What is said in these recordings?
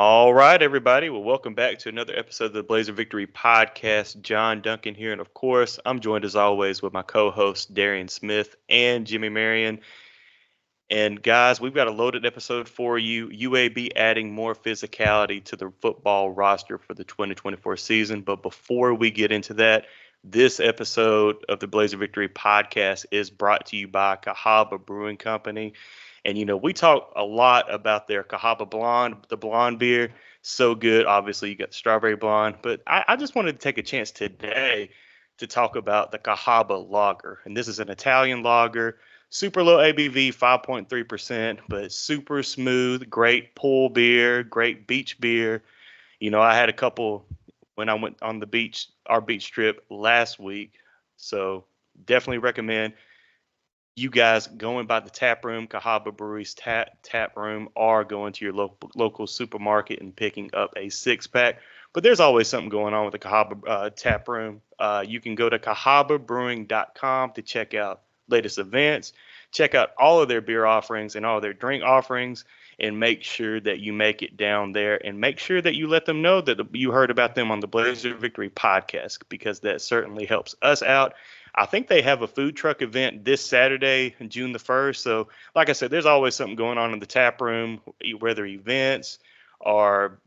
All right, everybody. Well, welcome back to another episode of the Blazer Victory Podcast. John Duncan here. And of course, I'm joined as always with my co hosts, Darian Smith and Jimmy Marion. And guys, we've got a loaded episode for you. UAB adding more physicality to the football roster for the 2024 season. But before we get into that, this episode of the Blazer Victory Podcast is brought to you by Cahaba Brewing Company. And, we talk a lot about their Cahaba Blonde, the blonde beer. So good. Obviously, you got the strawberry blonde. But I just wanted to take a chance today to talk about the Cahaba Lager. And this is an Italian lager, super low ABV, 5.3%, but super smooth, great pool beer, great beach beer. I had a couple when I went on the beach, our beach trip last week. So definitely recommend you guys going by the tap room, Cahaba Brewery's tap room, or going to your local supermarket and picking up a 6-pack. But there's always something going on with the Cahaba tap room. You can go to cahababrewing.com to check out latest events, check out all of their beer offerings and all their drink offerings, and make sure that you make it down there and make sure that you let them know that you heard about them on the Blazer Victory podcast, because that certainly helps us out. I think they have a food truck event this Saturday, June the 1st. So, like I said, there's always something going on in the tap room, whether events or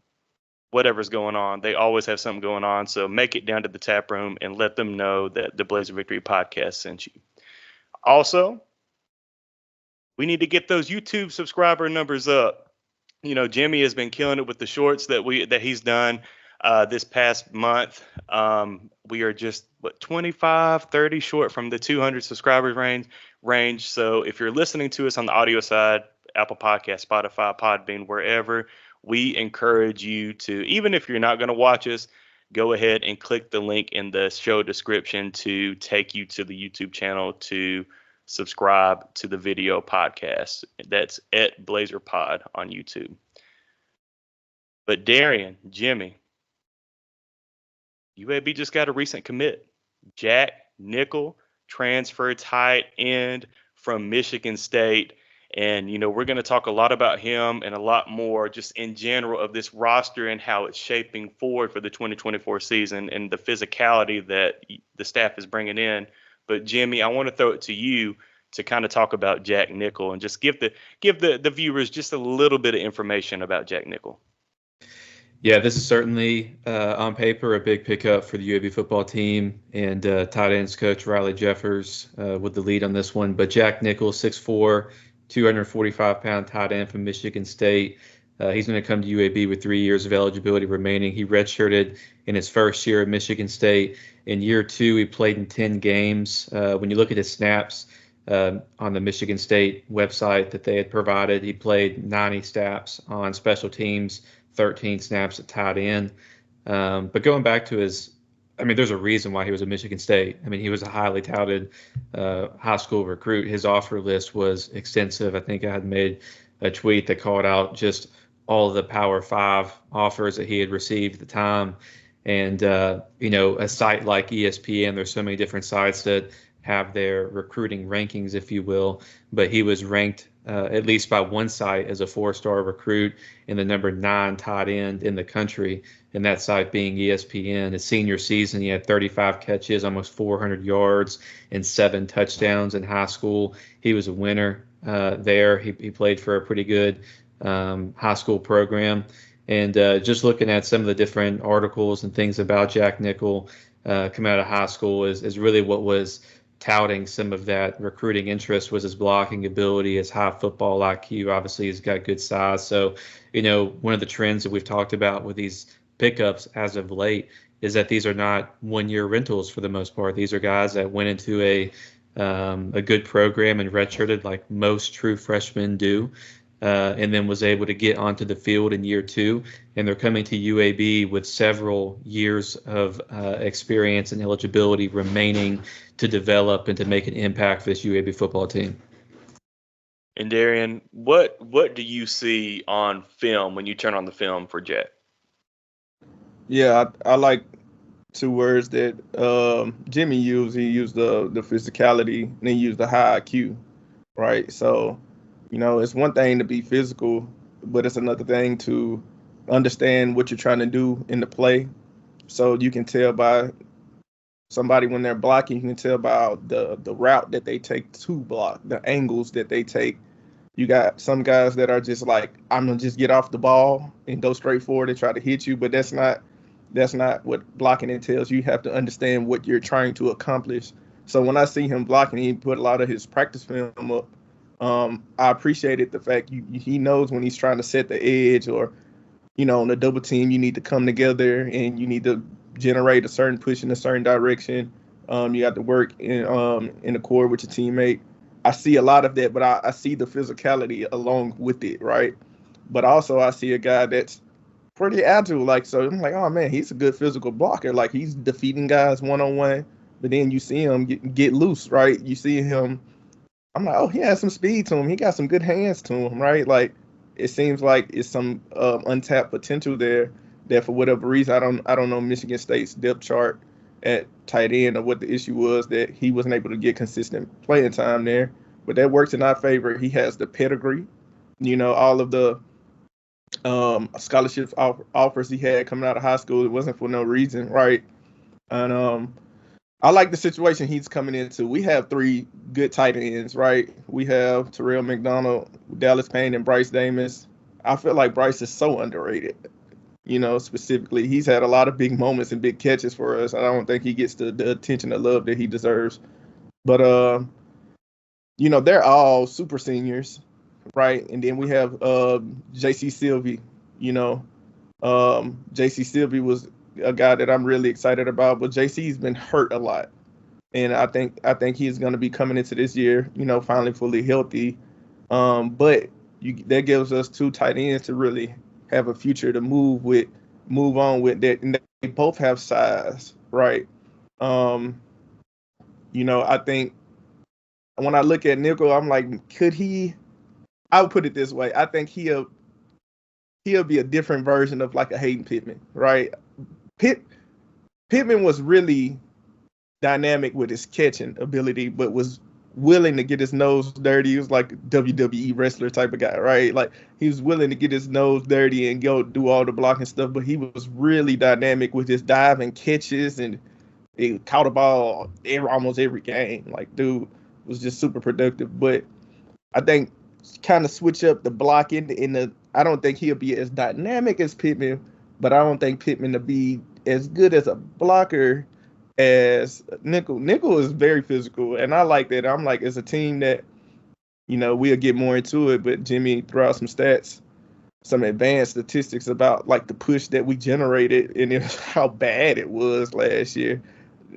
whatever's going on. They always have something going on. So make it down to the tap room and let them know that the Blazer Victory podcast sent you. Also, we need to get those YouTube subscriber numbers up. Jimmy has been killing it with the shorts that he's done this past month. We are just 25, 30 short from the 200 subscribers range. So if you're listening to us on the audio side, Apple Podcast, Spotify, Podbean, wherever, we encourage you to, even if you're not going to watch us, go ahead and click the link in the show description to take you to the YouTube channel to subscribe to the video podcast. That's at Blazer Pod on YouTube. But Darian, Jimmy, UAB just got a recent commit. Jack Nickel, transfer tight end from Michigan State. And, we're going to talk a lot about him and a lot more just in general of this roster and how it's shaping forward for the 2024 season and the physicality that the staff is bringing in. But, Jimmy, I want to throw it to you to kind of talk about Jack Nickel and just give the viewers just a little bit of information about Jack Nickel. Yeah, this is certainly on paper a big pickup for the UAB football team, and tight ends coach Riley Jeffers with the lead on this one. But Jack Nickel, 6'4", 245-pound tight end from Michigan State. He's going to come to UAB with 3 years of eligibility remaining. He redshirted in his first year at Michigan State. In year two, he played in 10 games. When you look at his snaps on the Michigan State website that they had provided, he played 90 snaps on special teams, 13 snaps at tight end. But going back to there's a reason why he was at Michigan State. He was a highly touted high school recruit. His offer list was extensive. I think I had made a tweet that called out just all of the Power 5 offers that he had received at the time. And, a site like ESPN, there's so many different sites that have their recruiting rankings, if you will, but he was ranked at least by one site as a 4-star recruit and the number 9 tight end in the country, and that site being ESPN. His senior season, he had 35 catches, almost 400 yards, and 7 touchdowns in high school. He was a winner there. He played for a pretty good high school program. And just looking at some of the different articles and things about Jack Nickel coming out of high school is really what was touting some of that recruiting interest was his blocking ability, his high football IQ. Obviously, he's got good size. So, one of the trends that we've talked about with these pickups as of late is that these are not one-year rentals for the most part. These are guys that went into a good program and redshirted like most true freshmen do, and then was able to get onto the field in year two. And they're coming to UAB with several years of experience and eligibility remaining to develop and to make an impact for this UAB football team. And Darian, what do you see on film when you turn on the film for Jack? Yeah, I like 2 words that Jimmy used. He used the physicality, and he used the high IQ, right? So, it's one thing to be physical, but it's another thing to understand what you're trying to do in the play. So you can tell by somebody when they're blocking, you can tell by the route that they take to block, the angles that they take. You got some guys that are just like, I'm gonna just get off the ball and go straight forward and try to hit you, but that's not what blocking entails. You have to understand what you're trying to accomplish. So when I see him blocking, he put a lot of his practice film up. I appreciated the fact he knows when he's trying to set the edge, or on the double team, you need to come together and you need to generate a certain push in a certain direction. You have to work in the core with your teammate. I see a lot of that, but I see the physicality along with it, right? But also I see a guy that's pretty agile, like, so I'm like, oh man, he's a good physical blocker. Like, he's defeating guys one-on-one, but then you see him get loose, right? You see him, I'm like, oh, he has some speed to him. He got some good hands to him, right? Like, it seems like it's some untapped potential there that for whatever reason, I don't know Michigan State's depth chart at tight end or what the issue was that he wasn't able to get consistent playing time there. But that works in our favor. He has the pedigree, all of the scholarship offers he had coming out of high school. It wasn't for no reason, right? And I like the situation he's coming into. We have three good tight ends, right? We have Terrell McDonald, Dallas Payne, and Bryce Davis. I feel like Bryce is so underrated. Specifically, he's had a lot of big moments and big catches for us. I don't think he gets the attention and love that he deserves. But they're all super seniors, right? And then we have J.C. Sylvie. J.C. Sylvie was a guy that I'm really excited about, but JC's been hurt a lot, and I think he's going to be coming into this year, finally fully healthy. But that gives us two tight ends to really have a future to move on with. That, and they both have size, right? I think when I look at Nickel, I'm like, could he? I would put it this way: I think he'll be a different version of like a Hayden Pittman, right? Pittman was really dynamic with his catching ability, but was willing to get his nose dirty. He was like a WWE wrestler type of guy, right? Like, he was willing to get his nose dirty and go do all the blocking stuff, but he was really dynamic with his diving catches, and he caught a ball almost every game. Like, dude was just super productive. But I think kind of switch up the blocking in the. I don't think he'll be as dynamic as Pittman, but I don't think Pittman to be as good as a blocker as Nickel. Nickel is very physical, and I like that. I'm like, as a team that, we'll get more into it, but Jimmy threw out some stats, some advanced statistics about like the push that we generated and how bad it was last year.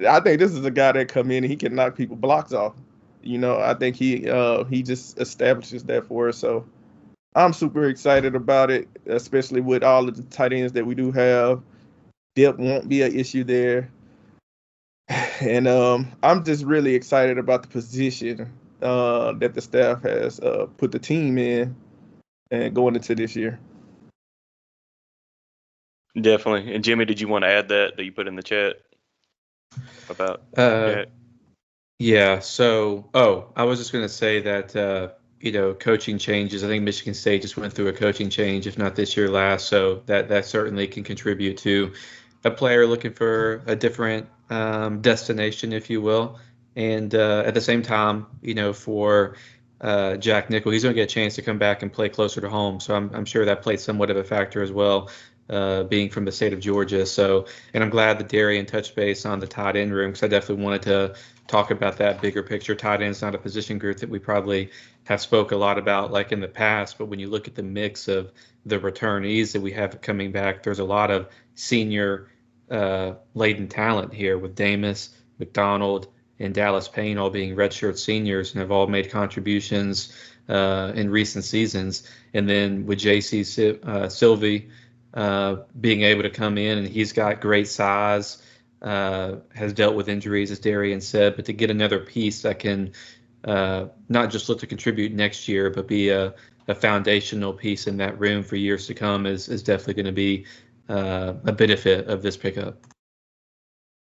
I think this is a guy that come in and he can knock people blocks off. I think he just establishes that for us. So I'm super excited about it, especially with all of the tight ends that we do have. Depth won't be an issue there. And I'm just really excited about the position that the staff has put the team in and going into this year. Definitely. And Jimmy, did you want to add that you put in the chat about Jack? Yeah. So, I was just going to say that, coaching changes. I think Michigan State just went through a coaching change, if not this year, last. So that certainly can contribute to a player looking for a different destination, if you will. And at the same time, for Jack Nickel, he's going to get a chance to come back and play closer to home. So I'm sure that played somewhat of a factor as well, being from the state of Georgia. So, and I'm glad that Darian touched base on the tight end room, because I definitely wanted to talk about that bigger picture. Tight end is not a position group that we probably have spoke a lot about like in the past, but when you look at the mix of the returnees that we have coming back, there's a lot of senior laden talent here, with Davis, McDonald, and Dallas Payne all being redshirt seniors and have all made contributions in recent seasons. And then with J.C. Sylvie being able to come in, and he's got great size, has dealt with injuries, as Darian said, but to get another piece that can not just look to contribute next year, but be a foundational piece in that room for years to come is definitely going to be a benefit of this pickup.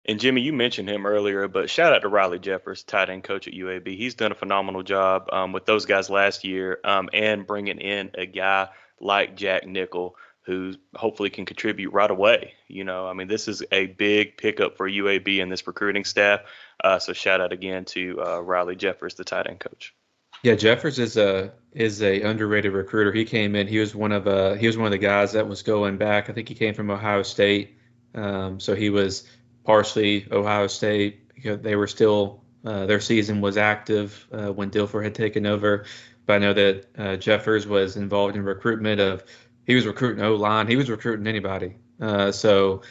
And Jimmy, you mentioned him earlier, but shout out to Riley Jeffers, tight end coach at UAB. He's done a phenomenal job with those guys last year, and bringing in a guy like Jack Nickel, who hopefully can contribute right away. I mean, this is a big pickup for UAB and this recruiting staff. So shout out again to Riley Jeffers, the tight end coach. Yeah, Jeffers is a underrated recruiter. He came in. He was one of the guys that was going back. I think he came from Ohio State. So he was partially Ohio State because they were still their season was active when Dilfer had taken over. But I know that Jeffers was involved in recruitment. He was recruiting O-line. He was recruiting anybody. So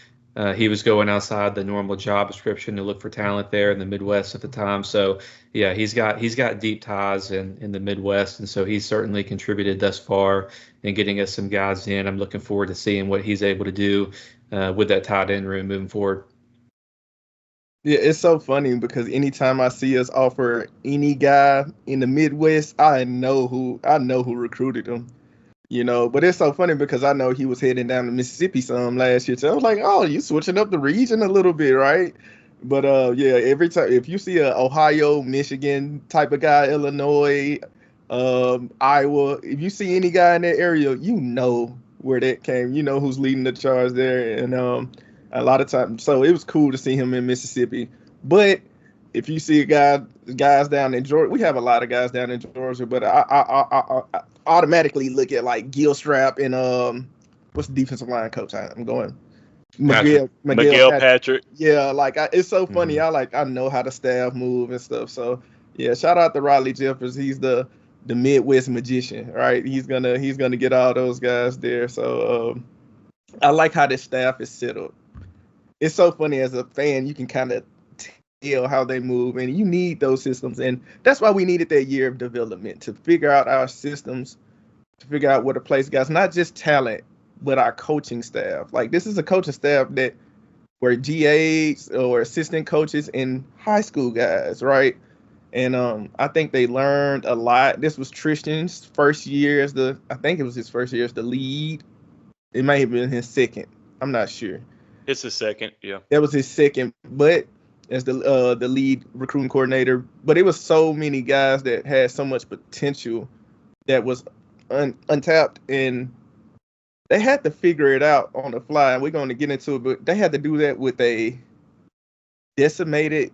he was going outside the normal job description to look for talent there in the Midwest at the time. So yeah, he's got deep ties in the Midwest, and so he's certainly contributed thus far in getting us some guys in. I'm looking forward to seeing what he's able to do with that tight end room moving forward. Yeah, it's so funny because anytime I see us offer any guy in the Midwest, I know who recruited him. But it's so funny because I know he was heading down to Mississippi some last year. So I was like, oh, you switching up the region a little bit, right? But yeah, every time if you see a Ohio, Michigan type of guy, Illinois, Iowa, if you see any guy in that area, you know where that came. You know who's leading the charge there, and a lot of times, so it was cool to see him in Mississippi. But if you see guys down in Georgia, we have a lot of guys down in Georgia, but I automatically look at like Gilstrap and what's the defensive line coach? I'm going Miguel Patrick. Yeah, like it's so funny. I know how the staff move and stuff. So yeah, shout out to Riley Jeffers. He's the Midwest magician, right? He's gonna get all those guys there. So I like how this staff is set up. It's so funny as a fan, you can kind of tell how they move, and you need those systems, and that's why we needed that year of development to figure out our systems, to figure out where to place guys, not just talent, but our coaching staff. Like this is a coaching staff that were GAs or assistant coaches and high school guys, right? And I think they learned a lot. This was Tristan's first year I think it was his first year as the lead. It might have been his second. I'm not sure. It's his second, yeah. That was his second, but as the lead recruiting coordinator. But it was so many guys that had so much potential that was untapped, and they had to figure it out on the fly. And we're going to get into it, but they had to do that with a decimated,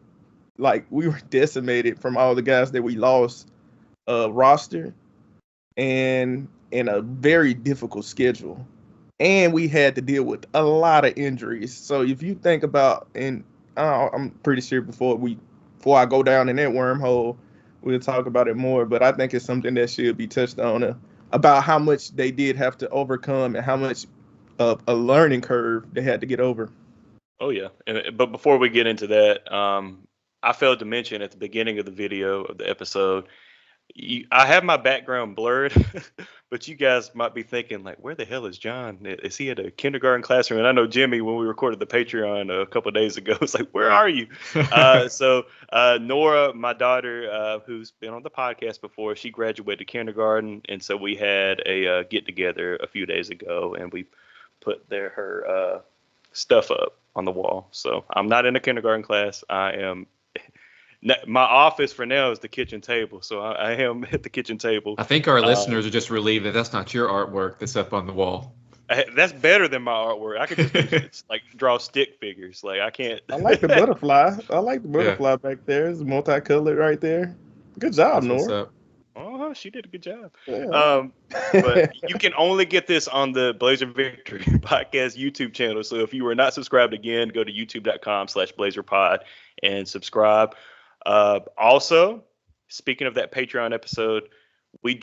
like we were decimated from all the guys that we lost roster, and in a very difficult schedule. And we had to deal with a lot of injuries. So if you think about, and I'm pretty sure before I go down in that wormhole, we'll talk about it more. But I think it's something that should be touched on about how much they did have to overcome and how much of a learning curve they had to get over. Oh yeah, but before we get into that, I failed to mention at the beginning of the video of the episode, I have my background blurred, but you guys might be thinking, like, where the hell is John? Is he at a kindergarten classroom? And I know Jimmy, when we recorded the Patreon a couple of days ago, was like, where are you? So Nora, my daughter, who's been on the podcast before, she graduated kindergarten. And so we had a get-together a few days ago, and we put her stuff up on the wall. So I'm not in a kindergarten class. I am... My office for now is the kitchen table, so I am at the kitchen table. I think our listeners are just relieved that that's not your artwork that's up on the wall. That's better than my artwork. I could just like draw stick figures. Like I can't. I like the butterfly. Back there. It's multicolored right there. Good job, Nora. Oh, she did a good job. Yeah. But you can only get this on the Blazer Victory Podcast YouTube channel. So if you were not subscribed again, go to youtube.com/blazerpod and subscribe. Also, speaking of that Patreon episode, we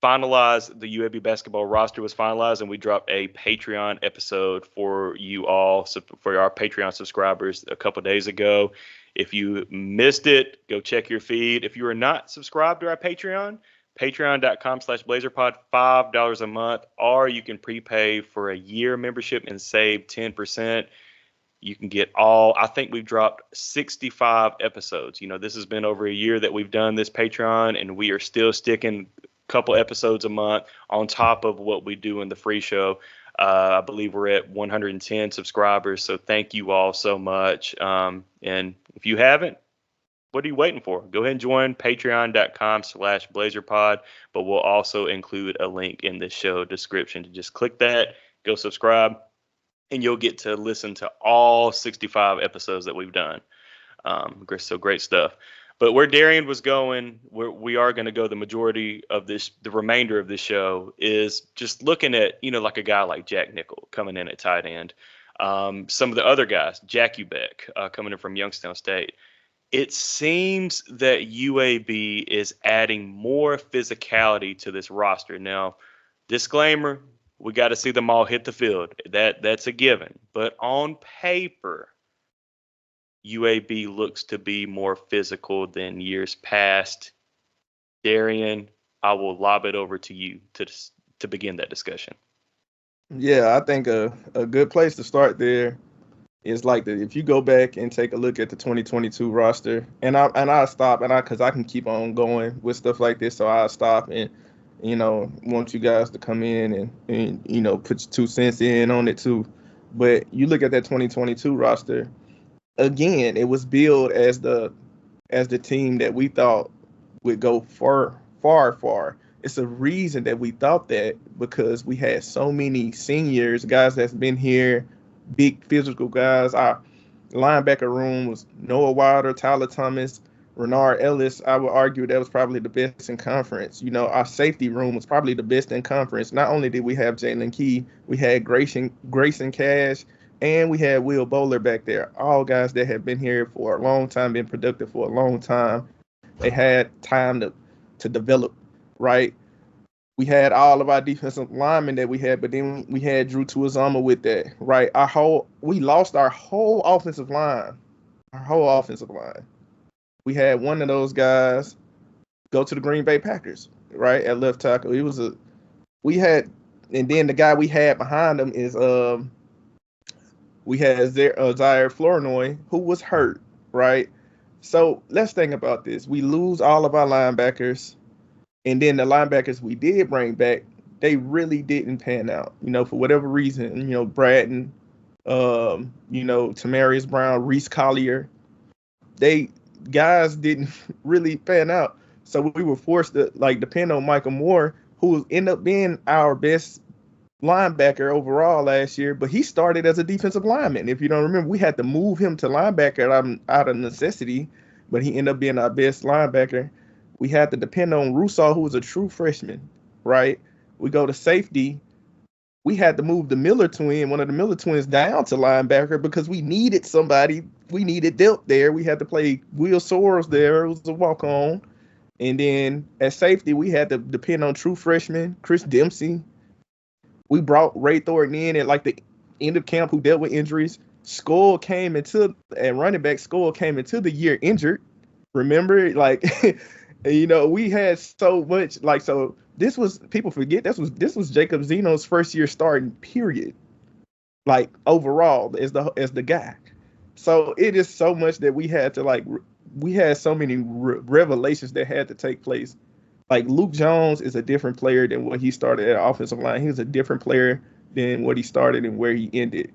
finalized the UAB basketball roster was finalized, and we dropped a Patreon episode for you all, for our Patreon subscribers a couple days ago. If you missed it, go check your feed. If you are not subscribed to our Patreon, patreon.com/blazerpod, $5 a month, or you can prepay for a year membership and save 10%. You can get I think we've dropped 65 episodes. This has been over a year that we've done this Patreon, and we are still sticking a couple episodes a month on top of what we do in the free show. I believe we're at 110 subscribers. So thank you all so much. And if you haven't, what are you waiting for? Go ahead and join patreon.com/blazerpod, but we'll also include a link in the show description to just click that, go subscribe, and you'll get to listen to all 65 episodes that we've done. So great stuff. But where Darian was going, where we are going to go the majority of this, the remainder of this show, is just looking at, like a guy like Jack Nickel coming in at tight end. Some of the other guys, Jack Ubeck, coming in from Youngstown State. It seems that UAB is adding more physicality to this roster. Now, disclaimer, we got to see them all hit the field. That's a given. But on paper, UAB looks to be more physical than years past. Darian, I will lob it over to you to begin that discussion. Yeah, I think a good place to start there is like if you go back and take a look at the 2022 roster, and I'll stop because I can keep on going with stuff like this, so I'll stop and want you guys to come in and put your 2 cents in on it too. But you look at that 2022 roster. Again, it was billed as the team that we thought would go far. It's a reason that we thought that, because we had so many seniors, guys that's been here, big physical guys. Our linebacker room was Noah Wilder, Tyler Thomas, Renard Ellis. I would argue that was probably the best in conference. Our safety room was probably the best in conference. Not only did we have Jalen Key, we had Grayson Cash, and we had Will Bowler back there. All guys that have been here for a long time, been productive for a long time. They had time to develop, right? We had all of our defensive linemen that we had, but then we had Drew Tuazama with that, right? We lost our whole offensive line. We had one of those guys go to the Green Bay Packers, right, at left tackle. And then the guy we had behind him is we had Zaire Flournoy, who was hurt, right? So let's think about this. We lose all of our linebackers, and then the linebackers we did bring back, they really didn't pan out. For whatever reason, Bratton, Tamarius Brown, Reese Collier, guys didn't really pan out. So we were forced to depend on Michael Moore, who ended up being our best linebacker overall last year, but he started as a defensive lineman. If you don't remember, we had to move him to linebacker out of necessity, but he ended up being our best linebacker. We had to depend on Rousseau, who was a true freshman, right? We go to safety. We had to move one of the Miller twins, down to linebacker because we needed somebody. We needed depth there. We had to play Will Soros there. It was a walk-on. And then at safety, we had to depend on true freshman Chris Dempsey. We brought Ray Thornton in at the end of camp, who dealt with injuries. Running back Skull came into the year injured. Remember, we had so much, so this was, people forget, this was Jacob Zeno's first year starting, period. Overall as the guy. So it is so much that we had to we had so many revelations that had to take place. Luke Jones is a different player than what he started at offensive line. He was a different player than what he started and where he ended.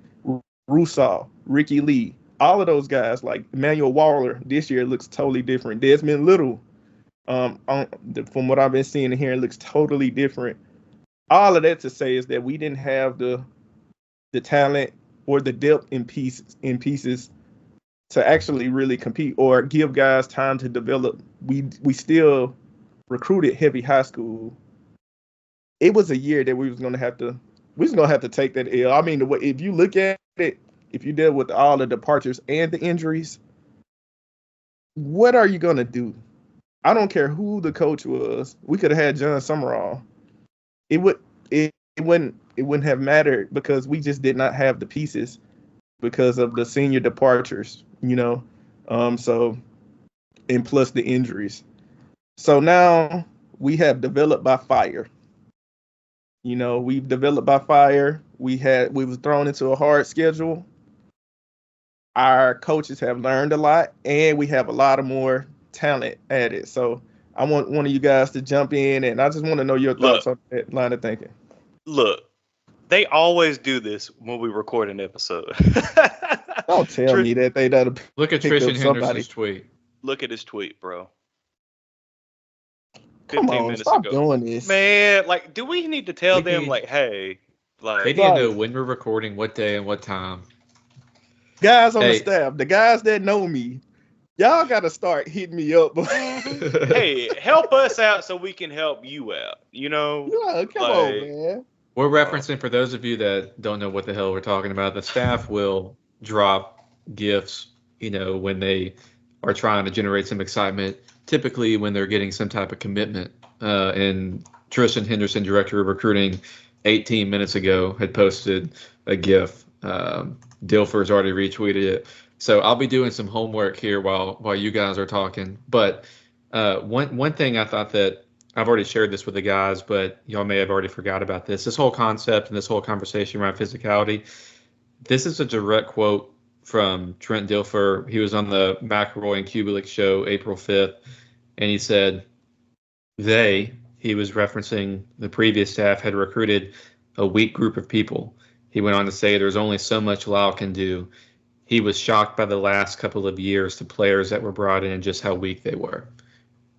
Rousseau, Ricky Lee, all of those guys, Emmanuel Waller, this year looks totally different. Desmond Little, from what I've been seeing and hearing, looks totally different. All of that to say is that we didn't have the talent or the depth in pieces to actually really compete or give guys time to develop. We still recruited heavy high school. It was a year that we was gonna have to take that L. I mean, if you look at it, if you deal with all the departures and the injuries, what are you gonna do? I don't care who the coach was. We could have had John Summerall. It wouldn't have mattered because we just did not have the pieces because of the senior departures, so, and plus the injuries. So now we have developed by fire. We've developed by fire. We was thrown into a hard schedule. Our coaches have learned a lot, and we have a lot of more talent added. So I want one of you guys to jump in, and I just want to know your thoughts on that line of thinking. Look, they always do this when we record an episode. Don't tell me that they done look at Tristan Henderson's tweet. Look at his tweet, bro. Come 15 on, minutes stop ago. doing this. Man, like, do we need to tell them, need- like, hey, They like, need to Right. know when we're recording, what day, and what time. Guys on the Hey. staff, the guys that know me, y'all gotta start hitting me up. hey, help us out so we can help you out. You know? Yeah, come Like, on, man. We're referencing, for those of you that don't know what the hell we're talking about, the staff will drop gifts, when they are trying to generate some excitement, typically when they're getting some type of commitment. And Tristan Henderson, director of recruiting, 18 minutes ago had posted a GIF. Dilfer's already retweeted it. So I'll be doing some homework here while you guys are talking. But one thing I thought that I've already shared this with the guys, but y'all may have already forgot about this. This whole concept and this whole conversation around physicality, this is a direct quote from Trent Dilfer. He was on the McElroy and Kubelik show April 5th, and he said he was referencing the previous staff, had recruited a weak group of people. He went on to say there's only so much Lau can do. He was shocked by the last couple of years to players that were brought in and just how weak they were.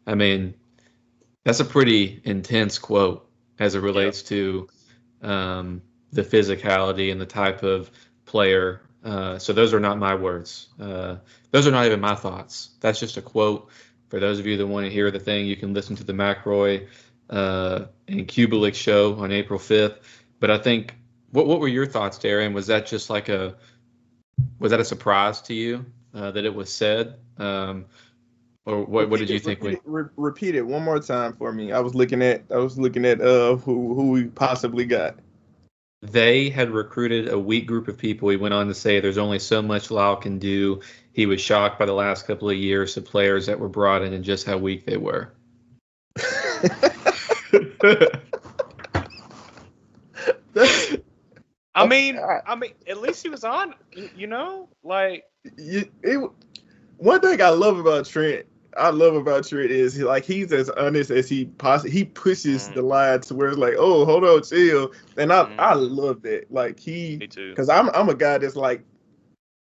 I mean, that's a pretty intense quote as it relates to the physicality and the type of player. So those are not my words. Those are not even my thoughts. That's just a quote. For those of you that want to hear the thing, you can listen to the McElroy and Kubelik show on April 5th. But I think, what were your thoughts, Darren? Was that just was that a surprise to you that it was said? Or what did you think? Repeat it one more time for me. I was looking at who we possibly got. They had recruited a weak group of people. He went on to say there's only so much Lau can do. He was shocked by the last couple of years of players that were brought in and just how weak they were. I mean, at least he was on, like. One thing I love about Trent is he's as honest as he pushes the line to where it's like, oh, hold on, chill. And I love that. Like Me too. Because I'm a guy that's like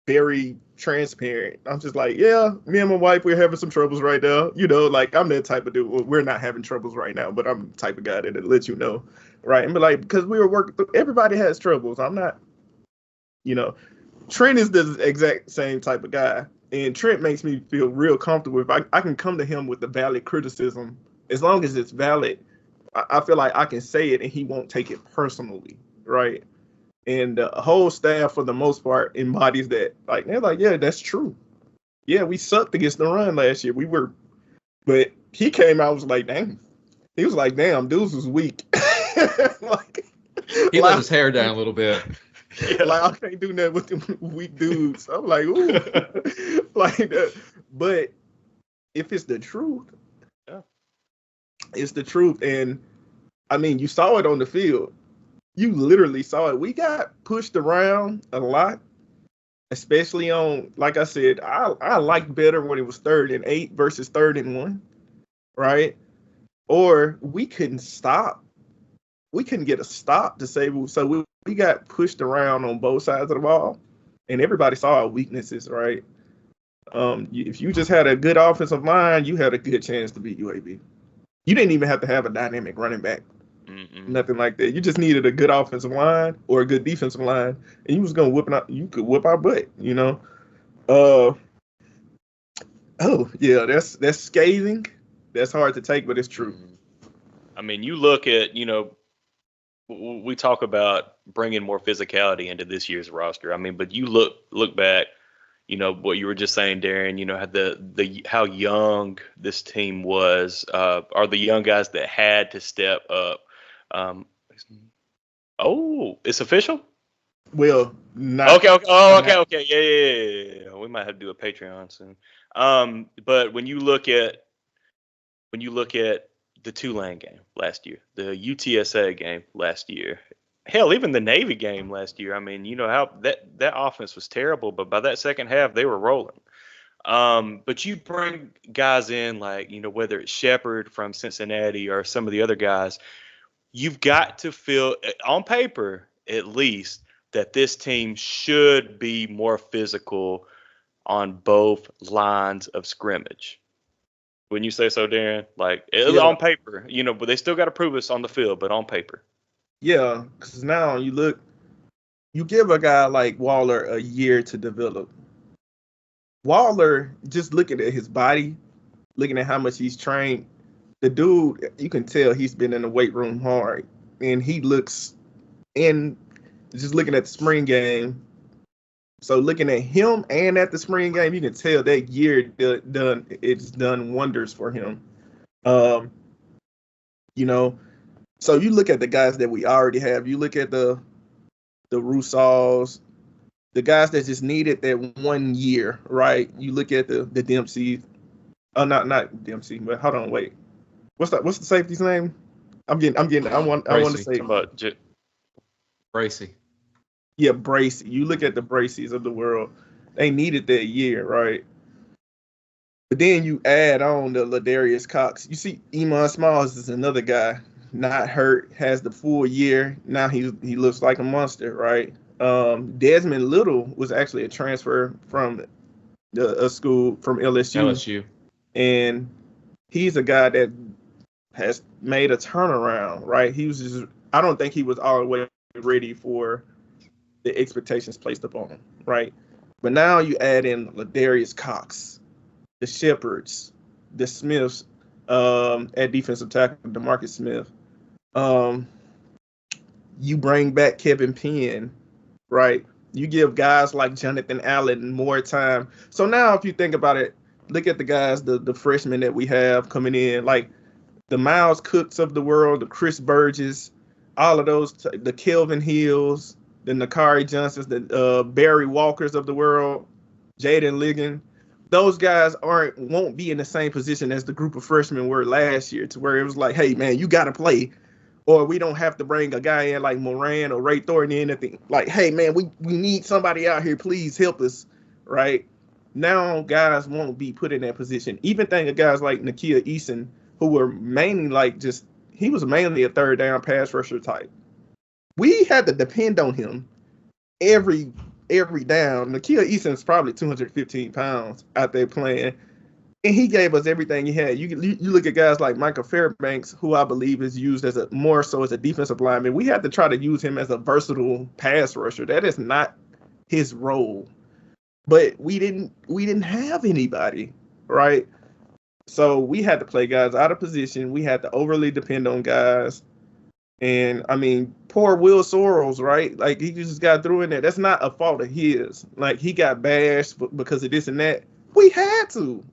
very transparent. I'm just like, yeah, me and my wife, we're having some troubles right now. Like I'm that type of dude. Well, we're not having troubles right now, but I'm the type of guy that lets you know, right? And be like, because we were working through, everybody has troubles. I'm not, Trent is the exact same type of guy. And Trent makes me feel real comfortable. If I can come to him with the valid criticism, as long as it's valid, I feel like I can say it and he won't take it personally, right? And the whole staff, for the most part, embodies that. Like, they're like, yeah, that's true. Yeah, we sucked against the run last year. But he came out and was like, dang. He was like, damn, dudes was weak. He let his hair down a little bit. Yeah. Like, I can't do nothing with them weak dudes. I'm like, ooh. Like that. But if it's the truth, it's the truth. And I mean, you saw it on the field. You literally saw it. We got pushed around a lot, especially on, like I said, I liked better when it was 3rd and 8 versus 3rd and 1, right? Or we couldn't stop. We couldn't get a stop to say, so we got pushed around on both sides of the ball, and everybody saw our weaknesses, right? If you just had a good offensive line, you had a good chance to beat UAB. You didn't even have to have a dynamic running back. Nothing like that. You just needed a good offensive line or a good defensive line, and you could whip our butt, Oh yeah, that's scathing. That's hard to take, but it's true. I mean, you look at, we talk about bringing more physicality into this year's roster. I mean, but you look back, what you were just saying, Darren, had how young this team was, are the young guys that had to step up. It's official? Well, not. Okay. Oh, okay. Yeah. We might have to do a Patreon soon. But when you look at the Tulane game last year, the UTSA game last year, hell, even the Navy game last year. I mean, how that offense was terrible, but by that second half, they were rolling. But you bring guys in like, whether it's Shepard from Cincinnati or some of the other guys, you've got to feel, on paper at least, that this team should be more physical on both lines of scrimmage. Wouldn't you say so, Darren? Like Yeah. on paper, but they still got to prove us on the field, but on paper. Yeah, because now you give a guy like Waller a year to develop. Waller, just looking at his body, looking at how much he's trained, the dude, you can tell he's been in the weight room hard. And he looks, and just looking at the spring game, so looking at him and at the spring game, you can tell that year it's done wonders for him. So you look at the guys that we already have. You look at the Russalls, the guys that just needed that 1 year, right? You look at the Dempsey. Oh, not Dempsey, but hold on, wait. What's the safety's name? I want to say Bracey. Yeah, Bracey. You look at the Braceys of the world. They needed that year, right? But then you add on the Ladarius Cox. You see, Iman Smalls is another guy, not hurt, has the full year. Now he looks like a monster, right? Desmond Little was actually a transfer from a school from LSU. And he's a guy that has made a turnaround, right? I don't think he was all the way ready for the expectations placed upon him, right? But now you add in Ladarius Cox, the Shepherds, the Smiths, at defensive tackle, DeMarcus Smith. You bring back Kevin Penn, right? You give guys like Jonathan Allen more time. So now if you think about it, look at the guys, the freshmen that we have coming in, like the Miles Cooks of the world, the Chris Burgess, all of those, the Kelvin Hills, the Nakari Johnsons, the Barry Walkers of the world, Jaden Ligon. Those guys won't be in the same position as the group of freshmen were last year, to where it was like, hey, man, you got to play. Or we don't have to bring a guy in like Moran or Ray Thornton in at the, like, hey, man, we need somebody out here. Please help us, right? Now guys won't be put in that position. Even think of guys like Nakia Eason, who were mainly he was mainly a third down pass rusher type. We had to depend on him every down. Nakia Eason's probably 215 pounds out there playing, and he gave us everything he had. You look at guys like Michael Fairbanks, who I believe is used more so as a defensive lineman. We had to try to use him as a versatile pass rusher. That is not his role. But we didn't have anybody, right? So we had to play guys out of position. We had to overly depend on guys. And I mean, poor Will Sorrells, right? Like, he just got through in there. That's not a fault of his. Like, he got bashed because of this and that. We had to,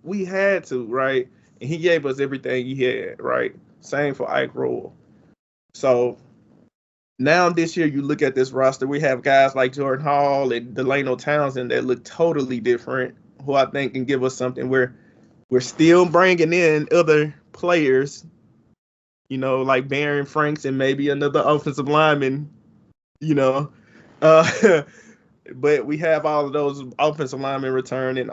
right? And he gave us everything he had, right? Same for Ike Roll. So now this year, you look at this roster, we have guys like Jordan Hall and Delano Townsend that look totally different, who I think can give us something. We're still bringing in other players, like Barron Franks and maybe another offensive lineman, but we have all of those offensive linemen return. And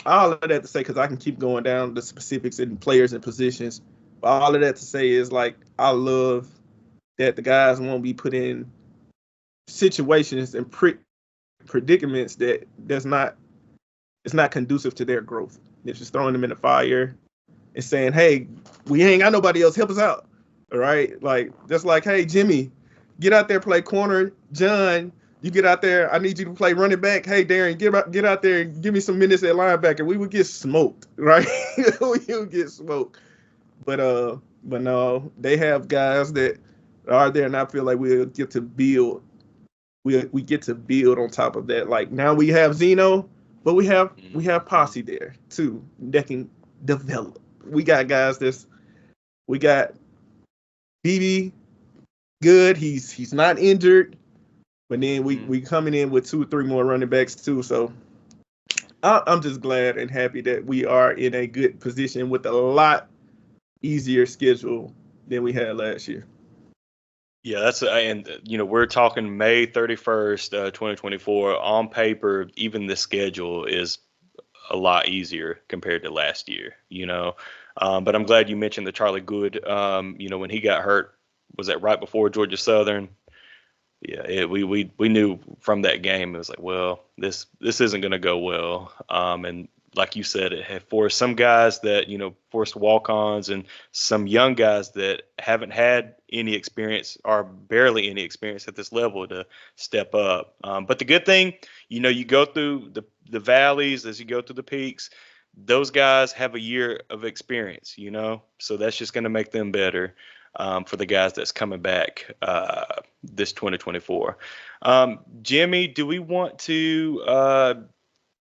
all of that to say, because I can keep going down the specifics and players and positions, but all of that to say is, like, I love that the guys won't be put in situations and predicaments it's not conducive to their growth. It's just throwing them in the fire and saying, hey, we ain't got nobody else, help us out. All right? Like, just like, hey, Jimmy, get out there, play corner. John, you get out there, I need you to play running back. Hey, Darren, get out there and give me some minutes at linebacker. We would get smoked, right? We would get smoked. But no, they have guys that are there, and I feel like we'll get to build. We get to build on top of that. Like, now we have Zeno, but we have Posse there too that can develop. We got guys we got BB good. He's not injured, but then we coming in with 2 or 3 more running backs too. So I'm just glad and happy that we are in a good position with a lot easier schedule than we had last year. Yeah, we're talking May 31st, 2024. On paper, even the schedule is a lot easier compared to last year, But I'm glad you mentioned the Charlie Good. When he got hurt, was that right before Georgia Southern? Yeah, we knew from that game it was like, well, this isn't going to go well. And like you said, it had forced some guys that forced walk-ons and some young guys that haven't had any experience or barely any experience at this level to step up. But the good thing, you go through the valleys as you go through the peaks. Those guys have a year of experience, so that's just going to make them better. For the guys that's coming back this 2024. Jimmy, do we want to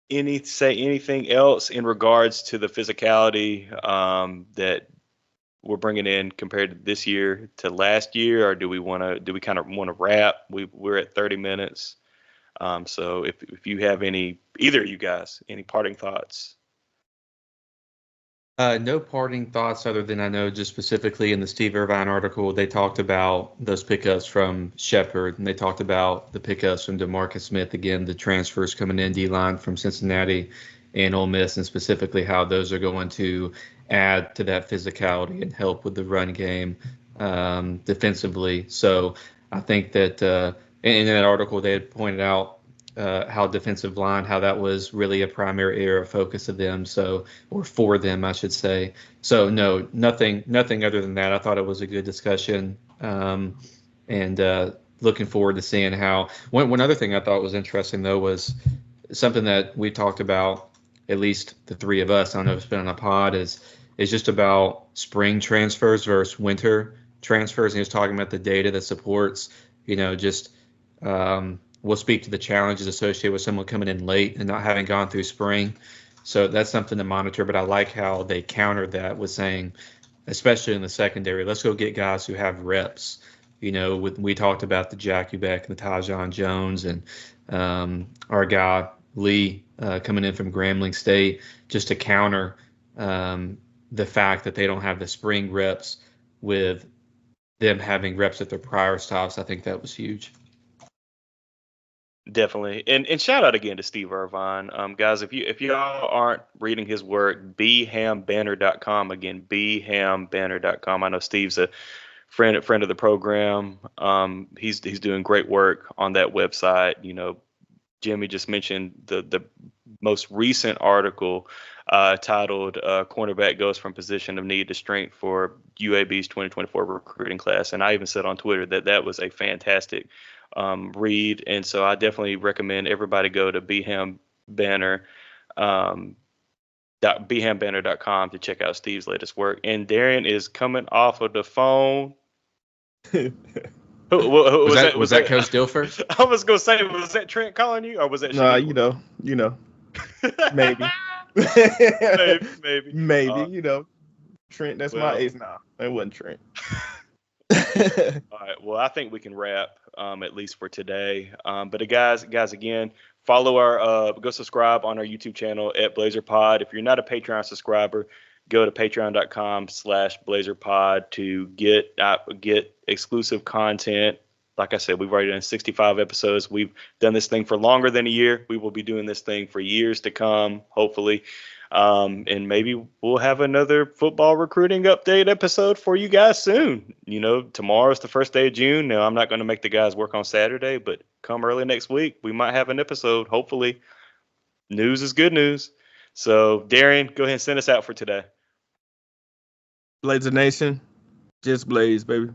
say anything else in regards to the physicality that we're bringing in compared to this year to last year, or do we kind of want to wrap? We're at 30 minutes. So if you have either of you guys, any parting thoughts? No parting thoughts other than I know just specifically in the Steve Irvine article, they talked about those pickups from Shepard, and they talked about the pickups from DeMarcus Smith, again, the transfers coming in D-line from Cincinnati and Ole Miss, and specifically how those are going to add to that physicality and help with the run game defensively. So I think that in that article, they had pointed out how defensive line, how that was really a primary area of focus of them. So, or for them, I should say. So no, nothing other than that. I thought it was a good discussion. And looking forward to seeing how one other thing I thought was interesting though was something that we talked about, at least the three of us, I don't know if it's been on a pod, is just about spring transfers versus winter transfers. And he was talking about the data that supports, just we'll speak to the challenges associated with someone coming in late and not having gone through spring. So that's something to monitor. But I like how they countered that with saying, especially in the secondary, let's go get guys who have reps. We talked about the Jack Ubeck and the Tajon Jones and our guy Lee coming in from Grambling State, just to counter the fact that they don't have the spring reps with them having reps at their prior stops. I think that was huge. Definitely. And shout out again to Steve Irvine. Guys, if y'all aren't reading his work, bhambanner.com. Again, bhambanner.com. I know Steve's a friend of the program. He's doing great work on that website. Jimmy just mentioned the most recent article titled "Cornerback Goes from Position of Need to Strength for UAB's 2024 Recruiting Class," and I even said on Twitter that was a fantastic read, and so I definitely recommend everybody go to bhambanner.com to check out Steve's latest work. And Darian is coming off of the phone. Was that Coach Dilfer? I was gonna say, was that Trent calling you, or was that? Nah, maybe. maybe. Trent, that's my ace now. It wasn't Trent. All right. Well, I think we can wrap at least for today. But guys, again, follow go subscribe on our YouTube channel at BlazerPod. If you're not a Patreon subscriber, go to patreon.com/BlazerPod to get exclusive content. Like I said, we've already done 65 episodes. We've done this thing for longer than a year. We will be doing this thing for years to come, hopefully. And maybe we'll have another football recruiting update episode for you guys soon. Tomorrow's the first day of June. Now, I'm not going to make the guys work on Saturday, but come early next week, we might have an episode. Hopefully, news is good news. So, Darian, go ahead and send us out for today. Blazer Nation, just Blaze, baby.